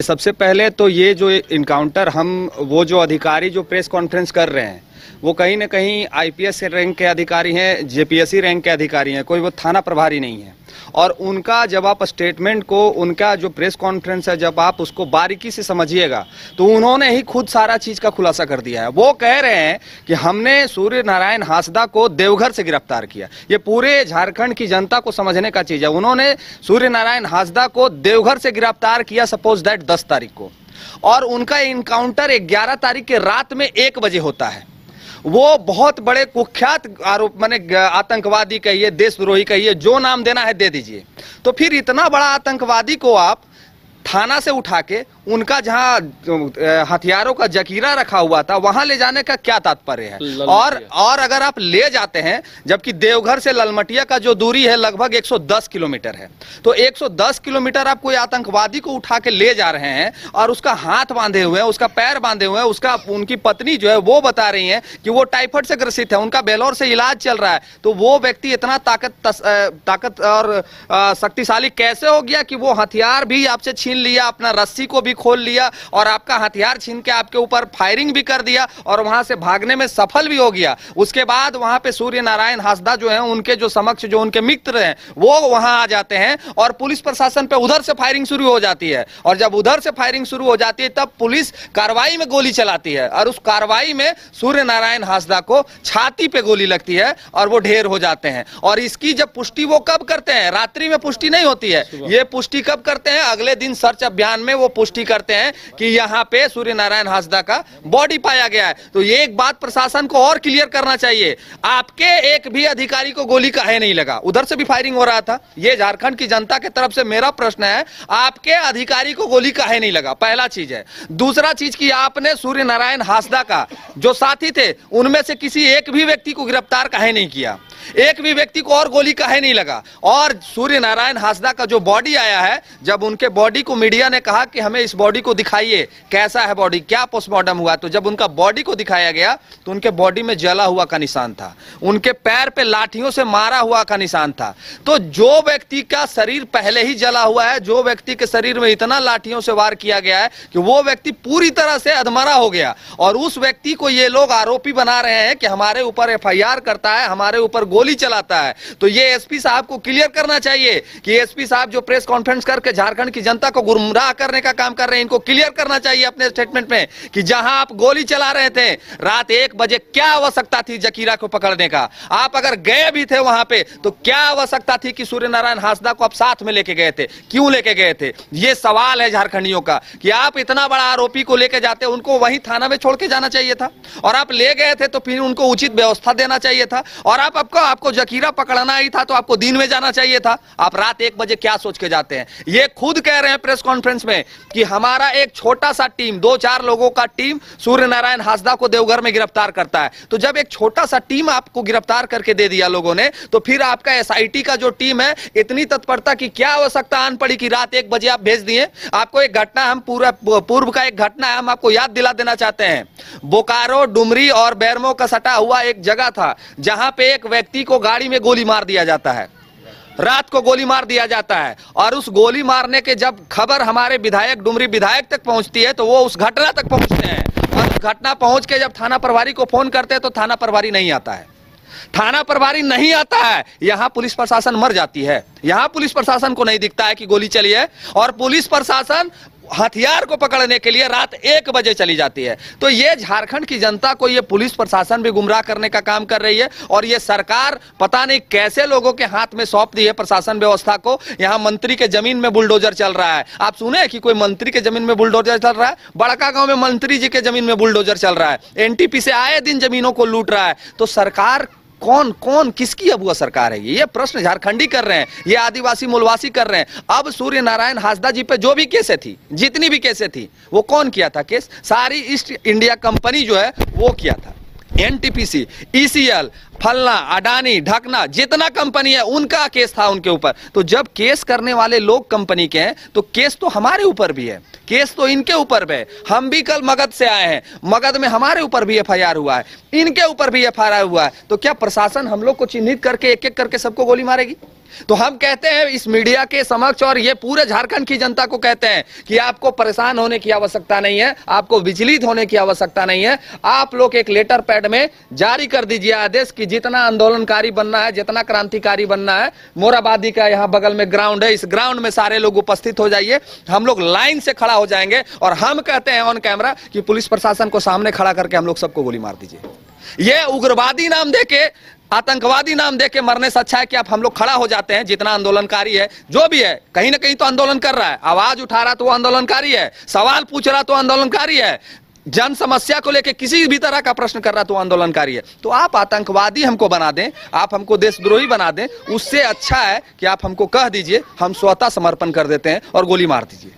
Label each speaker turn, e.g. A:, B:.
A: सबसे पहले तो ये जो इनकाउंटर वो जो अधिकारी जो प्रेस कॉन्फ्रेंस कर रहे हैं वो कहीं न कहीं आईपीएस रैंक के अधिकारी हैं, जेपीएससी रैंक के अधिकारी हैं, कोई वो थाना प्रभारी नहीं है। और उनका जब आप स्टेटमेंट को, उनका जो प्रेस कॉन्फ्रेंस है, जब आप उसको बारीकी से समझिएगा तो उन्होंने ही खुद सारा चीज का खुलासा कर दिया है। वो कह रहे हैं कि हमने सूर्य नारायण हांसदा को देवघर से गिरफ्तार किया। ये पूरे झारखंड की जनता को समझने का चीज है। उन्होंने सूर्य नारायण हांसदा को देवघर से गिरफ्तार किया, सपोज दैट 10 तारीख को, और उनका इनकाउंटर 11 तारीख के रात में 1 बजे होता है। वो बहुत बड़े कुख्यात आरोप, माने आतंकवादी कहिए, देशद्रोही कहिए, जो नाम देना है दे दीजिए। तो फिर इतना बड़ा आतंकवादी को आप थाना से उठा के उनका जहां हथियारों का जखीरा रखा हुआ था वहां ले जाने का क्या तात्पर्य है? और अगर आप ले जाते हैं, जबकि देवघर से ललमटिया का जो दूरी है लगभग 110 किलोमीटर है, तो 110 किलोमीटर आप कोई आतंकवादी को उठा के ले जा रहे हैं और उसका हाथ बांधे हुए हैं, उसका पैर बांधे हुए हैं, उनकी पत्नी जो है वो बता रही है कि वो टाइफाइड से ग्रसित है, उनका बेलोर से इलाज चल रहा है। तो वो व्यक्ति इतना ताकत और शक्तिशाली कैसे हो गया कि वो हथियार भी आपसे छीन लिया, अपना रस्सी को भी खोल लिया और आपका हथियार छीन के आपके ऊपर फायरिंग भी कर दिया और वहां से भागने में सफल भी हो गया। उसके बाद वहां पे सूर्य नारायण हांसदा जो है, उनके जो समक्ष जो उनके मित्र हैं वो वहां आ जाते हैं और पुलिस प्रशासन पे उधर से फायरिंग शुरू हो जाती है। और जब उधर से फायरिंग शुरू हो जाती है तब पुलिस कार्रवाई में गोली चलाती है और उस कार्रवाई में सूर्य नारायण हांसदा को छाती पे गोली लगती है और वो ढेर हो जाते हैं। और इसकी जब पुष्टि वो कब करते हैं? रात्रि में पुष्टि नहीं होती है, ये पुष्टि कब करते हैं? अगले दिन सर्च अभियान में वो पुष्टि करते हैं कि यहां पे सूर्य नारायण हांसदा का बॉडी पाया गया है। तो ये एक बात प्रशासन को और क्लियर करना चाहिए, आपके एक भी अधिकारी को गोली काहे नहीं लगा? उधर से भी फायरिंग हो रहा था। ये झारखंड की जनता की तरफ से मेरा प्रश्न है, आपके अधिकारी को गोली काहे नहीं लगा? पहला चीज है। दूसरा चीज कि आपने सूर्य नारायण हांसदा का जो साथी थे उनमें से किसी एक भी व्यक्ति को गिरफ्तार काहे नहीं किया? एक भी व्यक्ति को और गोली काहे नहीं लगा? और सूर्य नारायण हांसदा का जो बॉडी आया है, जब उनके बॉडी को मीडिया ने कहा कि हमें इस बॉडी को दिखाइए, कैसा है बॉडी, क्या पोस्टमार्टम हुआ, तो जब उनका बॉडी को दिखाया गया तो उनके बॉडी में जला हुआ का निशान था, उनके पैर पे लाठियों से मारा हुआ का निशान था। तो जो व्यक्ति का शरीर पहले ही जला हुआ है, जो व्यक्ति के शरीर में इतना लाठियों से वार किया गया है कि वो व्यक्ति पूरी तरह से अधमरा हो गया, और उस व्यक्ति को ये लोग आरोपी बना रहे हैं कि हमारे ऊपर एफआईआर करता है, हमारे ऊपर गोली चलाता है। तो ये एसपी साहब को क्लियर करना चाहिए कि एसपी साहब जो प्रेस कॉन्फ्रेंस करके झारखंड की जनता को गुमराह करने का काम कर रहे हैं, इनको क्लियर करना चाहिए अपने स्टेटमेंट में कि जहां आप गोली चला रहे थे रात 1 बजे, क्या आवश्यकता थी जकीरा को पकड़ने का? आप अगर गए भी थे वहां पे तो क्या आवश्यकता थी कि सूर्य नारायण हांसदा को आप साथ में लेके गए थे? क्यों लेके गए थे? ये सवाल है झारखंडियों का कि आप इतना बड़ा आरोपी को लेके जाते, उनको वहीं थाना में छोड़ के जाना चाहिए था, और आप ले गए थे तो फिर उनको उचित व्यवस्था देना चाहिए था। और आपको जकीरा पकड़ना ही था तो आपको दिन में जाना चाहिए था। आप रात 1 बजे क्या सोच के जाते हैं? ये खुद कह रहे हैं प्रेस कॉन्फ्रेंस में कि हमारा एक छोटा सा टीम, 2-4 लोगों का टीम सूर्य नारायण हांसदा को देवघर में गिरफ्तार करता है। तो जब एक छोटा सा टीम आपको गिरफ्तार करके दे दिया लोगों ने, तो फिर आपका एसआईटी का जो टीम है, इतनी तत्परता की क्या आवश्यकता आन पड़ी कि रात 1 बजे आप भेज दिए? आपको एक घटना, हम पूर्व का एक घटना है, हम आपको याद दिला देना चाहते हैं। बोकारो, डुमरी और बैरमो का सटा हुआ एक जगह था जहां पे एक व्यक्ति को गाड़ी में गोली मार दिया जाता है, रात को गोली मार दिया जाता है। और उस गोली मारने के जब खबर हमारे विधायक, डुमरी विधायक तक पहुंचती है तो वो उस घटना तक पहुंचते हैं, और उस घटना पहुंच के जब थाना प्रभारी को फोन करते हैं तो थाना प्रभारी नहीं आता है। थाना प्रभारी नहीं आता है, यहां पुलिस प्रशासन मर जाती है। यहां पुलिस प्रशासन को नहीं दिखता है कि गोली चली है, और पुलिस प्रशासन हथियार को पकड़ने के लिए रात 1 बजे चली जाती है। तो ये झारखंड की जनता को ये पुलिस प्रशासन भी गुमराह करने का काम कर रही है, और ये सरकार पता नहीं कैसे लोगों के हाथ में सौंप दी है प्रशासन व्यवस्था को। यहाँ मंत्री के जमीन में बुलडोजर चल रहा है। आप सुने कि कोई मंत्री के जमीन में बुलडोजर चल रहा है? बड़का गांव में मंत्री जी के जमीन में बुलडोजर चल रहा है। एनटीपी से आए दिन जमीनों को लूट रहा है। तो सरकार कौन किसकी अबुआ सरकार है? ये प्रश्न झारखंडी कर रहे हैं, ये आदिवासी मूलवासी कर रहे हैं। अब सूर्य नारायण हांसदा जी पे जो भी केसें थी, जितनी भी केसें थी, वो कौन किया था केस? सारी ईस्ट इंडिया कंपनी जो है वो किया था। एनटीपीसी, ईसीएल, फलना, अडानी, ढकना, जितना कंपनी है उनका केस था उनके ऊपर। तो जब केस करने वाले लोग कंपनी के हैं तो केस तो हमारे ऊपर भी है, केस तो इनके ऊपर भी है। हम भी कल मगध से आए हैं, मगध में हमारे ऊपर भी एफआईआर हुआ है, इनके ऊपर भी एफआईआर हुआ है। तो क्या प्रशासन हम लोग को चिन्हित करके एक एक करके सबको गोली मारेगी? तो हम कहते हैं इस मीडिया के समक्ष और ये पूरे झारखंड की जनता को कहते हैं कि आपको परेशान होने की आवश्यकता नहीं है, आपको विचलित होने की आवश्यकता नहीं है। आप लोग एक लेटर पैड में जारी कर दीजिए आदेश कि जितना आंदोलनकारी बनना है, जितना क्रांतिकारी बनना है, मोराबादी का यहाँ बगल में ग्राउंड है, इस ग्राउंड में सारे लोग उपस्थित हो जाइए। हम लोग लाइन से खड़ा हो जाएंगे और हम कहते हैं ऑन कैमरा कि पुलिस प्रशासन को सामने खड़ा करके हम लोग सबको गोली मार दीजिए। ये उग्रवादी नाम देके, आतंकवादी नाम देके मरने से अच्छा है कि आप हम लोग खड़ा हो जाते हैं। जितना आंदोलनकारी है, जो भी है, कहीं ना कहीं तो आंदोलन कर रहा है, आवाज उठा रहा तो वो आंदोलनकारी है, सवाल पूछ रहा तो आंदोलनकारी है, जन समस्या को लेकर किसी भी तरह का प्रश्न कर रहा तो आंदोलनकारी है। तो आप आतंकवादी हमको बना दें, आप हमको देशद्रोही बना दें, उससे अच्छा है कि आप हमको कह दीजिए, हम स्वतः समर्पण कर देते हैं और गोली मार दीजिए।